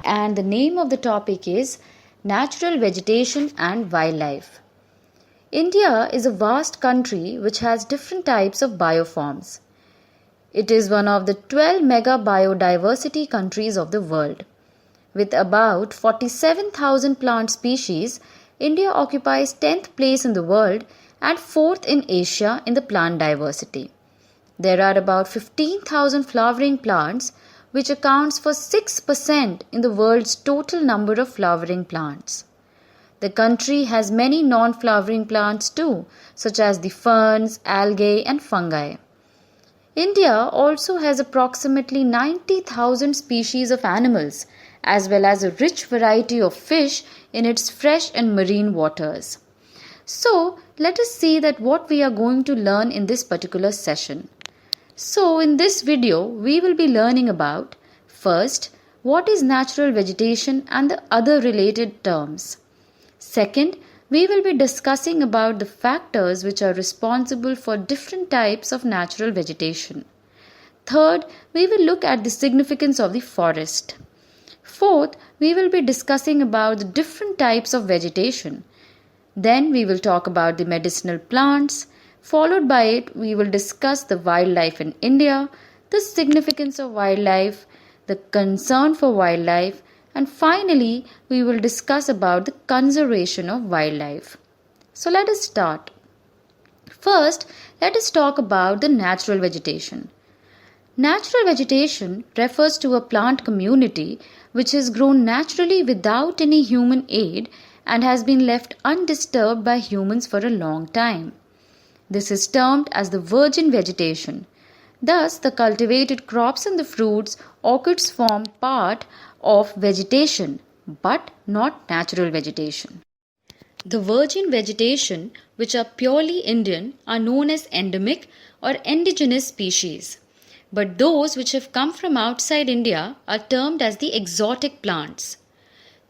and the name of the topic is Natural Vegetation and Wildlife. India is a vast country which has different types of bioforms. It is one of the 12 mega biodiversity countries of the world. With about 47,000 plant species, India occupies 10th place in the world and 4th in Asia in the plant diversity. There are about 15,000 flowering plants, which accounts for 6% in the world's total number of flowering plants. The country has many non-flowering plants too, such as the ferns, algae and fungi. India also has approximately 90,000 species of animals, as well as a rich variety of fish in its fresh and marine waters. So, let us see that what we are going to learn in this particular session. So, in this video, we will be learning about first, what is natural vegetation and the other related terms. Second, we will be discussing about the factors which are responsible for different types of natural vegetation. Third, we will look at the significance of the forest. Fourth, we will be discussing about the different types of vegetation. Then we will talk about the medicinal plants. Followed by it, we will discuss the wildlife in India, the significance of wildlife, the concern for wildlife, and finally, we will discuss about the conservation of wildlife. So let us start. First, let us talk about the natural vegetation. Natural vegetation refers to a plant community which has grown naturally without any human aid and has been left undisturbed by humans for a long time. This is termed as the virgin vegetation. Thus, the cultivated crops and the fruits, orchids form part of vegetation, but not natural vegetation. The virgin vegetation, which are purely Indian, are known as endemic or indigenous species. But those which have come from outside India are termed as the exotic plants.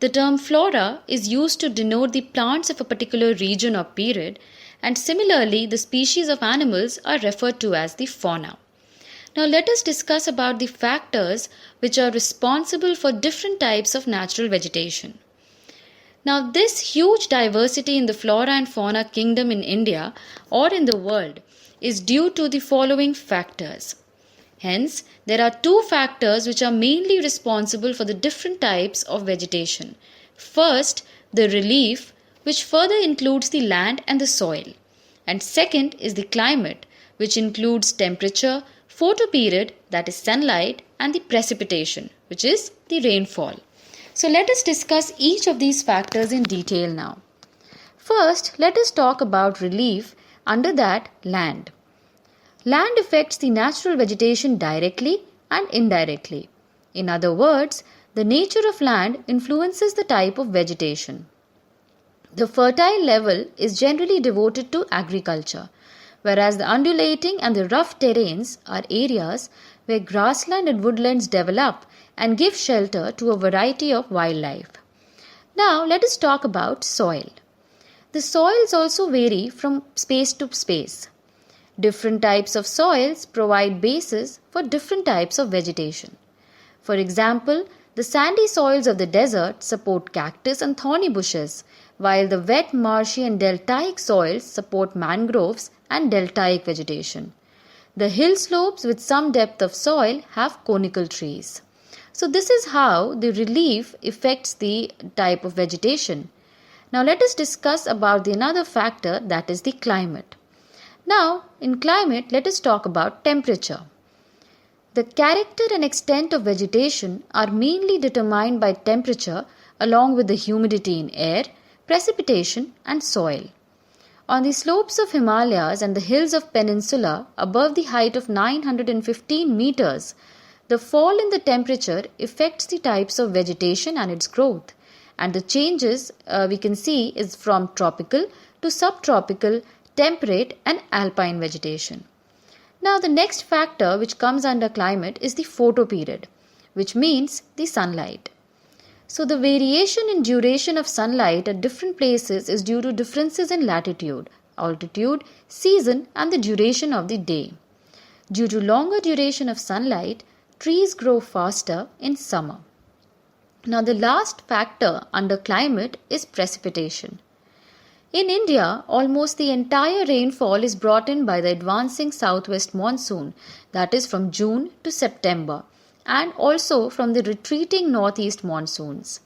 The term flora is used to denote the plants of a particular region or period, and similarly the species of animals are referred to as the fauna. Now let us discuss about the factors which are responsible for different types of natural vegetation. Now this huge diversity in the flora and fauna kingdom in India or in the world is due to the following factors. Hence, there are two factors which are mainly responsible for the different types of vegetation. First, the relief, which further includes the land and the soil. And second is the climate, which includes temperature, photoperiod, that is sunlight, and the precipitation, which is the rainfall. So let us discuss each of these factors in detail now. First, let us talk about relief, under that land. Land affects the natural vegetation directly and indirectly. In other words, the nature of land influences the type of vegetation. The fertile level is generally devoted to agriculture, whereas the undulating and the rough terrains are areas where grassland and woodlands develop and give shelter to a variety of wildlife. Now let us talk about soil. The soils also vary from space to space. Different types of soils provide bases for different types of vegetation. For example, the sandy soils of the desert support cactus and thorny bushes, while the wet, marshy and deltaic soils support mangroves and deltaic vegetation. The hill slopes with some depth of soil have conical trees. So this is how the relief affects the type of vegetation. Now let us discuss about the another factor, that is the climate. Now, in climate, let us talk about temperature. The character and extent of vegetation are mainly determined by temperature along with the humidity in air, precipitation and soil. On the slopes of Himalayas and the hills of Peninsula above the height of 915 meters, the fall in the temperature affects the types of vegetation and its growth. And the changes we can see is from tropical to subtropical, temperate and alpine vegetation. Now the next factor which comes under climate is the photoperiod, which means the sunlight. So the variation in duration of sunlight at different places is due to differences in latitude, altitude, season and the duration of the day. Due to longer duration of sunlight, trees grow faster in summer. Now, the last factor under climate is precipitation. In India, almost the entire rainfall is brought in by the advancing southwest monsoon, that is from June to September, and also from the retreating northeast monsoons.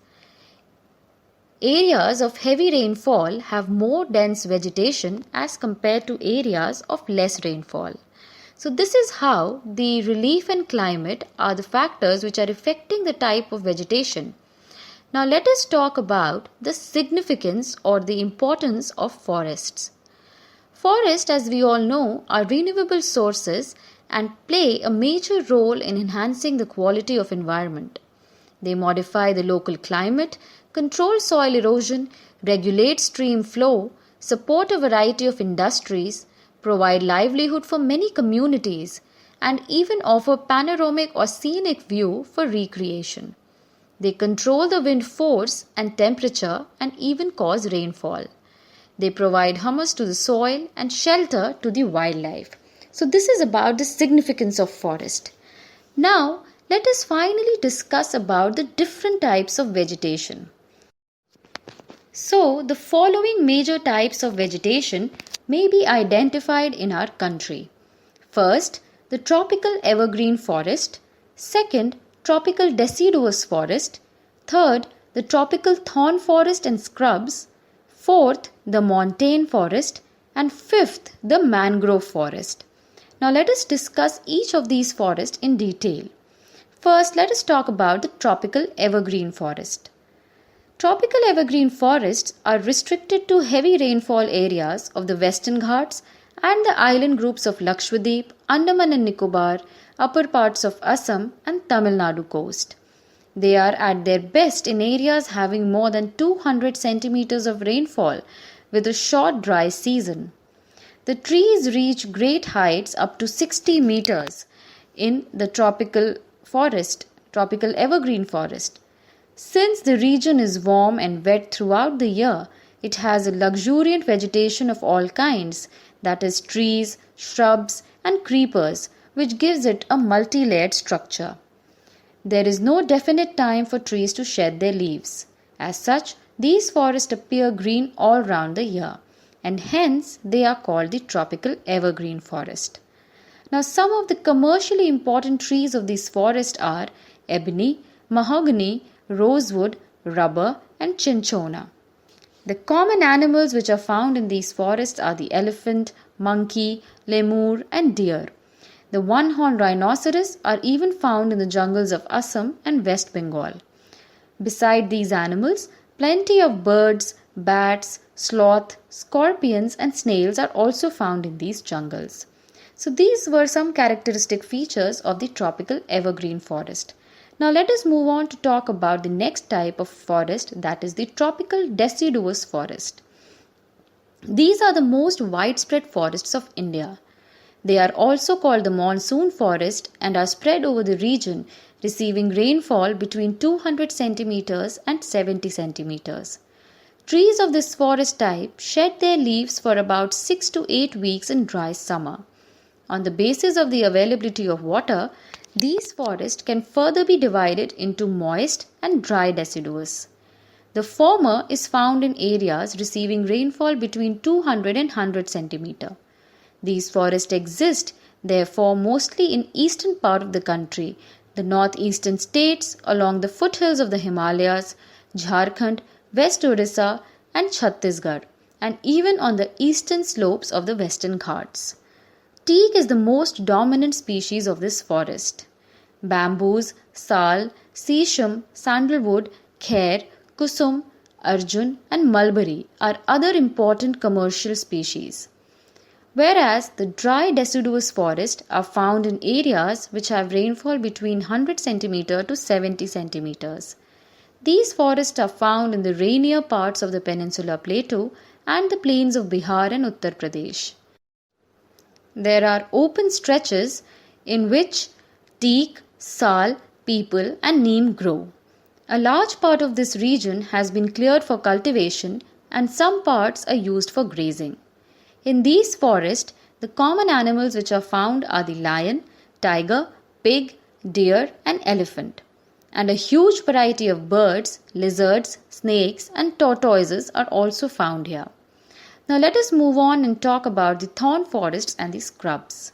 Areas of heavy rainfall have more dense vegetation as compared to areas of less rainfall. So, this is how the relief and climate are the factors which are affecting the type of vegetation. Now, let us talk about the significance or the importance of forests. Forests, as we all know, are renewable sources and play a major role in enhancing the quality of environment. They modify the local climate, control soil erosion, regulate stream flow, support a variety of industries, provide livelihood for many communities, and even offer panoramic or scenic view for recreation. They control the wind force and temperature and even cause rainfall. They provide humus to the soil and shelter to the wildlife. So this is about the significance of forest. Now, let us finally discuss about the different types of vegetation. So, the following major types of vegetation may be identified in our country. First, the tropical evergreen forest. Second, tropical deciduous forest. Third, the tropical thorn forest and scrubs. Fourth, the montane forest. And fifth, the mangrove forest. Now, let us discuss each of these forests in detail. First, let us talk about the tropical evergreen forest. Tropical evergreen forests are restricted to heavy rainfall areas of the Western Ghats and the island groups of Lakshadweep, Andaman and Nicobar, upper parts of Assam and Tamil Nadu coast. They are at their best in areas having more than 200 centimeters of rainfall with a short dry season. The trees reach great heights up to 60 meters in the tropical evergreen forest. Since the region is warm and wet throughout the year, it has a luxuriant vegetation of all kinds, that is trees, shrubs and creepers, which gives it a multi-layered structure. There is no definite time for trees to shed their leaves. As such, these forests appear green all round the year, and hence they are called the tropical evergreen forest. Now, some of the commercially important trees of this forest are ebony, mahogany, rosewood, rubber and cinchona. The common animals which are found in these forests are the elephant, monkey, lemur and deer. The one-horned rhinoceros are even found in the jungles of Assam and West Bengal. Beside these animals, plenty of birds, bats, sloth, scorpions and snails are also found in these jungles. So these were some characteristic features of the tropical evergreen forest. Now let us move on to talk about the next type of forest, that is the tropical deciduous forest. These are the most widespread forests of India. They are also called the monsoon forest and are spread over the region, receiving rainfall between 200 centimeters and 70 centimeters. Trees of this forest type shed their leaves for about 6 to 8 weeks in dry summer. On the basis of the availability of water, these forests can further be divided into moist and dry deciduous. The former is found in areas receiving rainfall between 200 and 100 centimeter. These forests exist, therefore, mostly in eastern part of the country, the northeastern states along the foothills of the Himalayas, Jharkhand, West Odisha and Chhattisgarh, and even on the eastern slopes of the Western Ghats. Teak is the most dominant species of this forest. Bamboos, sal, sesham, sandalwood, khair, kusum, arjun and mulberry are other important commercial species. Whereas the dry deciduous forests are found in areas which have rainfall between 100 cm to 70 cm. These forests are found in the rainier parts of the peninsular plateau and the plains of Bihar and Uttar Pradesh. There are open stretches in which teak, sal, peepal and neem grow. A large part of this region has been cleared for cultivation and some parts are used for grazing. In these forests, the common animals which are found are the lion, tiger, pig, deer and elephant. and a huge variety of birds, lizards, snakes, and tortoises are also found here. Now let us move on and talk about the thorn forests and the scrubs.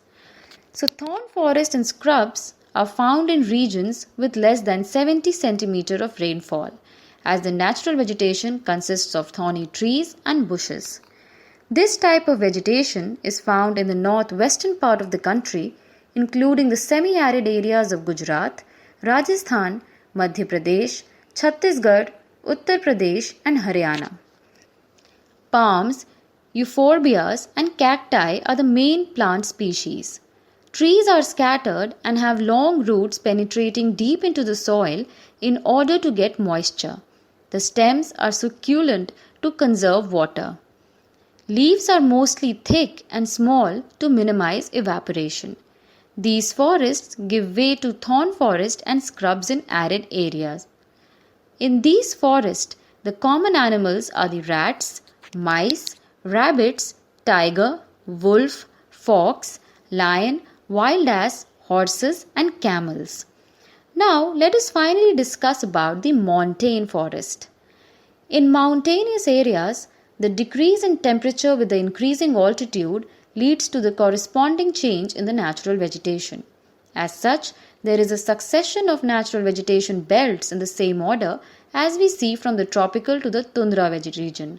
So thorn forests and scrubs are found in regions with less than 70 centimeter of rainfall, as the natural vegetation consists of thorny trees and bushes. This type of vegetation is found in the northwestern part of the country, including the semi-arid areas of Gujarat, Rajasthan, Madhya Pradesh, Chhattisgarh, Uttar Pradesh and Haryana. Palms, euphorbias and cacti are the main plant species. Trees are scattered and have long roots penetrating deep into the soil in order to get moisture. The stems are succulent to conserve water. Leaves are mostly thick and small to minimize evaporation. These forests give way to thorn forest and scrubs in arid areas. In these forests, the common animals are the rats, mice, rabbits, tiger, wolf, fox, lion, wild ass, horses and camels. Now let us finally discuss about the montane forest. In mountainous areas, the decrease in temperature with the increasing altitude leads to the corresponding change in the natural vegetation. As such, there is a succession of natural vegetation belts in the same order as we see from the tropical to the tundra region.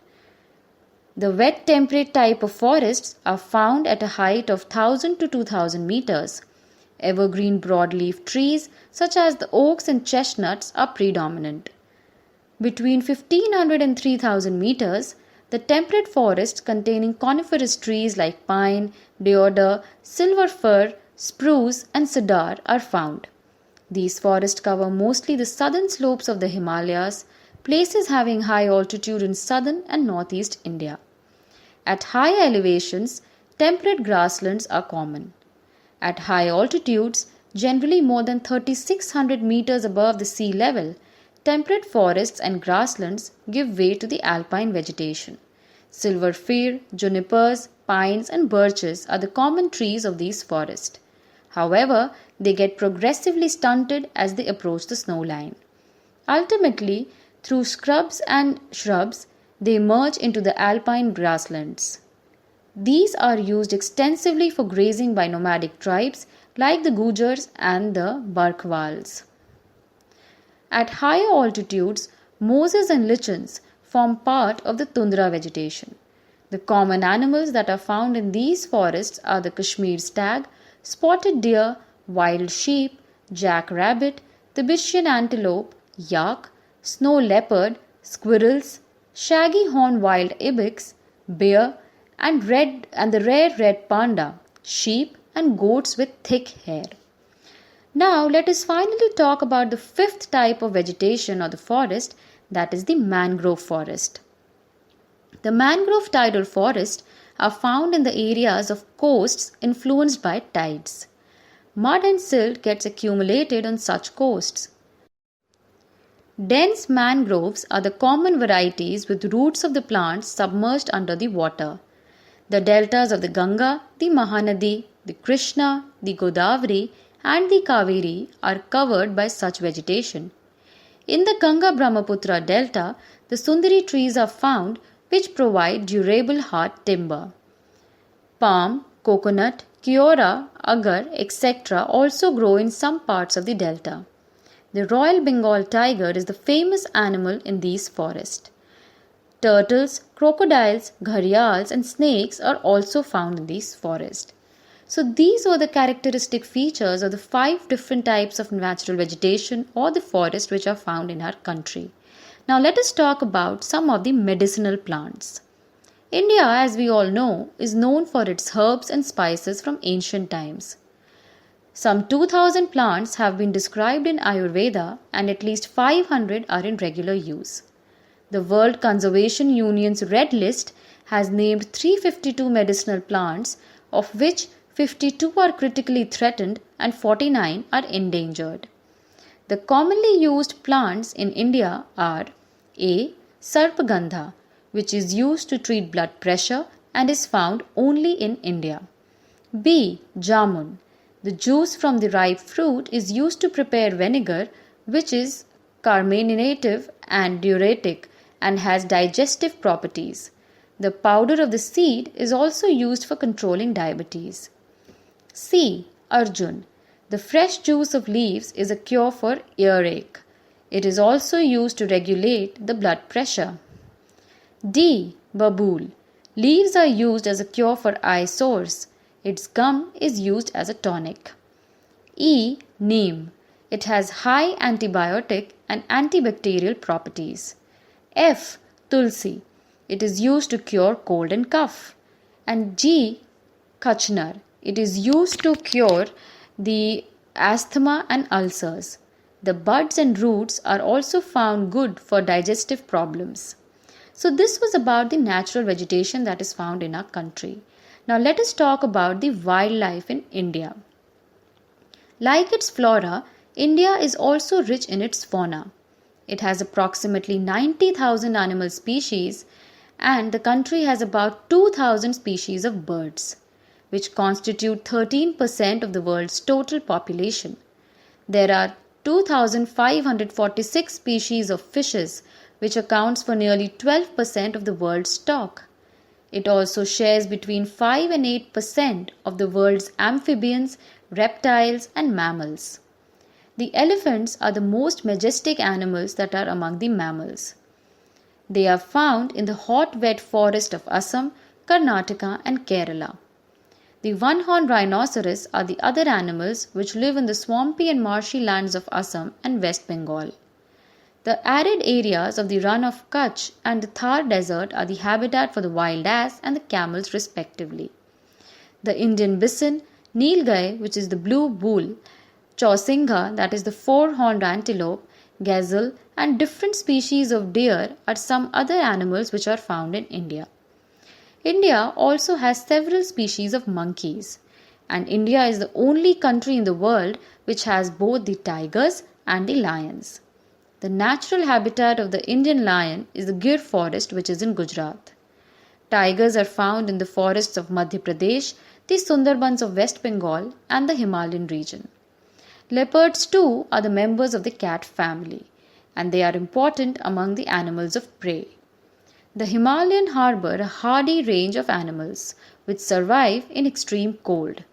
The wet temperate type of forests are found at a height of 1000 to 2000 meters. Evergreen broadleaf trees such as the oaks and chestnuts are predominant. Between 1500 and 3000 meters, the temperate forests containing coniferous trees like pine, deodar, silver fir, spruce and cedar are found. These forests cover mostly the southern slopes of the Himalayas, places having high altitude in southern and northeast India. At high elevations, temperate grasslands are common. At high altitudes, generally more than 3600 meters above the sea level, temperate forests and grasslands give way to the alpine vegetation. Silver fir, junipers, pines and birches are the common trees of these forests. However, they get progressively stunted as they approach the snow line. Ultimately, through scrubs and shrubs, they merge into the alpine grasslands. These are used extensively for grazing by nomadic tribes like the Gujars and the Barkwals. At higher altitudes, mosses and lichens form part of the tundra vegetation. The common animals that are found in these forests are the Kashmir stag, spotted deer, wild sheep, jackrabbit, Tibetan antelope, yak, snow leopard, squirrels, shaggy horned wild ibex, bear, and the rare red panda, sheep and goats with thick hair. Now let us finally talk about the fifth type of vegetation or the forest, that is the mangrove forest. The mangrove tidal forests are found in the areas of coasts influenced by tides. Mud and silt gets accumulated on such coasts. Dense mangroves are the common varieties with roots of the plants submerged under the water. The deltas of the Ganga, the Mahanadi, the Krishna, the Godavari and the Kaveri are covered by such vegetation. In the Ganga-Brahmaputra delta, the Sundari trees are found which provide durable hard timber. Palm, coconut, keora, agar, etc. also grow in some parts of the delta. The Royal Bengal tiger is the famous animal in these forests. Turtles, crocodiles, gharials and snakes are also found in these forests. So these were the characteristic features of the 5 different types of natural vegetation or the forest which are found in our country. Now let us talk about some of the medicinal plants. India, as we all know, is known for its herbs and spices from ancient times. Some 2000 plants have been described in Ayurveda and at least 500 are in regular use. The World Conservation Union's Red List has named 352 medicinal plants, of which 52 are critically threatened and 49 are endangered. The commonly used plants in India are A. Sarpagandha, which is used to treat blood pressure and is found only in India. B. Jamun. The juice from the ripe fruit is used to prepare vinegar, which is carminative and diuretic and has digestive properties. The powder of the seed is also used for controlling diabetes. C. Arjun. The fresh juice of leaves is a cure for earache. It is also used to regulate the blood pressure. D. Babool. Leaves are used as a cure for eye sores. Its gum is used as a tonic. E. Neem. It has high antibiotic and antibacterial properties. F. Tulsi. It is used to cure cold and cough. And G. Kachnar. It is used to cure the asthma and ulcers. The buds and roots are also found good for digestive problems. So this was about the natural vegetation that is found in our country. Now let us talk about the wildlife in India. Like its flora, India is also rich in its fauna. It has approximately 90,000 animal species, and the country has about 2,000 species of birds, which constitute 13% of the world's total population. There are 2,546 species of fishes, which accounts for nearly 12% of the world's stock. It also shares between 5 and 8% of the world's amphibians, reptiles, and mammals. The elephants are the most majestic animals that are among the mammals. They are found in the hot wet forest of Assam, Karnataka, and Kerala. The one-horned rhinoceros are the other animals which live in the swampy and marshy lands of Assam and West Bengal. The arid areas of the Run of Kutch and the Thar Desert are the habitat for the wild ass and the camels respectively. The Indian bison, Nilgai, which is the blue bull, Chausingha, that is the four-horned antelope, gazelle, and different species of deer are some other animals which are found in India. India also has several species of monkeys, and India is the only country in the world which has both the tigers and the lions. The natural habitat of the Indian lion is the Gir forest, which is in Gujarat. Tigers are found in the forests of Madhya Pradesh, the Sundarbans of West Bengal, and the Himalayan region. Leopards too are the members of the cat family, and they are important among the animals of prey. The Himalayan harbor a hardy range of animals which survive in extreme cold.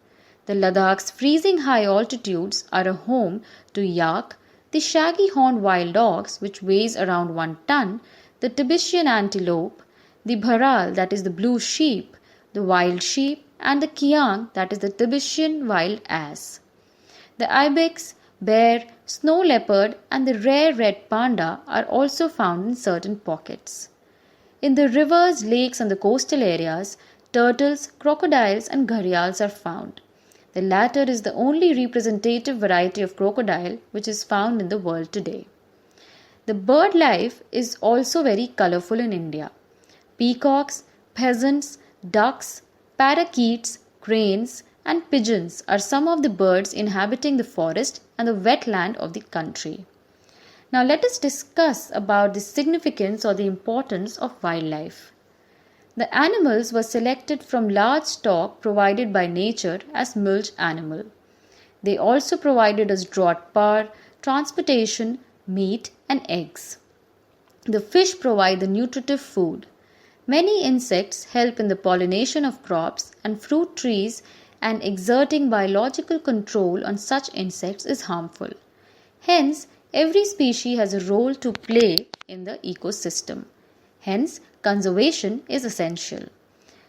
The Ladakh's freezing high altitudes are a home to yak, the shaggy horned wild dogs which weighs around 1 ton, the Tibetan antelope, the bharal, that is the blue sheep, the wild sheep, and the kiang, that is the Tibetan wild ass. The ibex, bear, snow leopard, and the rare red panda are also found in certain pockets. In the rivers, lakes, and the coastal areas, turtles, crocodiles, and gharials are found. The latter is the only representative variety of crocodile which is found in the world today. The bird life is also very colorful in India. Peacocks, pheasants, ducks, parakeets, cranes, and pigeons are some of the birds inhabiting the forest and the wetland of the country. Now let us discuss about the significance or the importance of wildlife. The animals were selected from large stock provided by nature as milch animal. They also provided us draught power, transportation, meat, and eggs. The fish provide the nutritive food. Many insects help in the pollination of crops and fruit trees, and exerting biological control on such insects is harmful. Hence, every species has a role to play in the ecosystem. Hence, conservation is essential.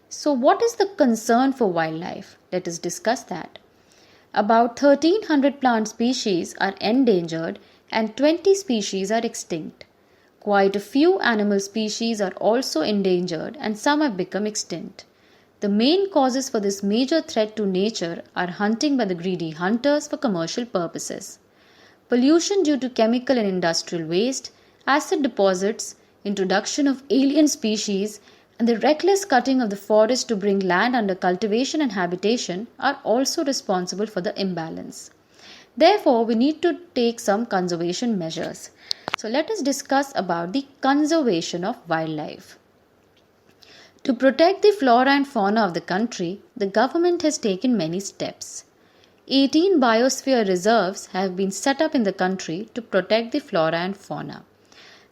So, what is the concern for wildlife? Let us discuss that. About 1,300 plant species are endangered and 20 species are extinct. Quite a few animal species are also endangered and some have become extinct. The main causes for this major threat to nature are hunting by the greedy hunters for commercial purposes, pollution due to chemical and industrial waste, acid deposits, introduction of alien species, and the reckless cutting of the forest to bring land under cultivation and habitation are also responsible for the imbalance. Therefore, we need to take some conservation measures. So let us discuss about the conservation of wildlife. To protect the flora and fauna of the country, the government has taken many steps. 18 biosphere reserves have been set up in the country to protect the flora and fauna.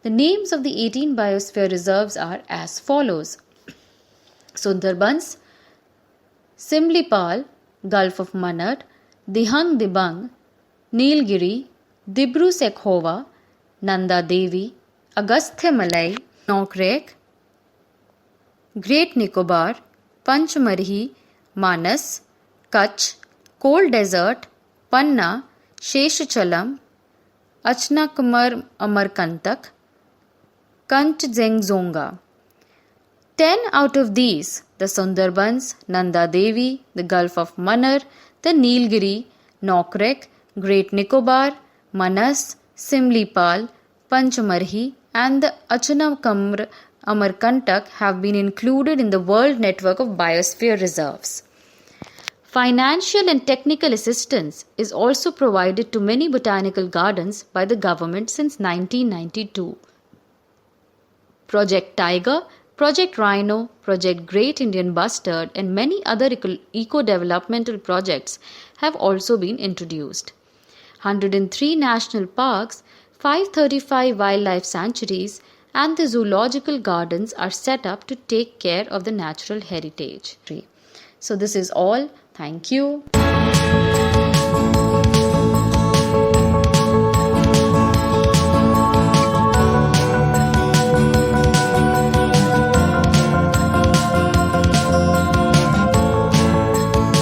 The names of the 18 biosphere reserves are as follows: Sundarbans, Simlipal, Gulf of Mannar, Dihang Dibang, Nilgiri, Dibru Sekhova, Nanda Devi, Agastya Malai, Nokrek, Great Nicobar, Panchmarhi, Manas, Kutch, Cold Desert, Panna, Sheshachalam, Achnakumar Amarkantak, Kanchzengzonga. 10 out of these, the Sundarbans, Nanda Devi, the Gulf of Mannar, the Nilgiri, Nokrek, Great Nicobar, Manas, Simlipal, Panchmarhi, and the Achnakumar Amarkantak have been included in the World Network of Biosphere Reserves. Financial and technical assistance is also provided to many botanical gardens by the government since 1992. Project Tiger, Project Rhino, Project Great Indian Bustard, and many other eco-developmental projects have also been introduced. 103 national parks, 535 wildlife sanctuaries, and the zoological gardens are set up to take care of the natural heritage. So this is all. Thank you.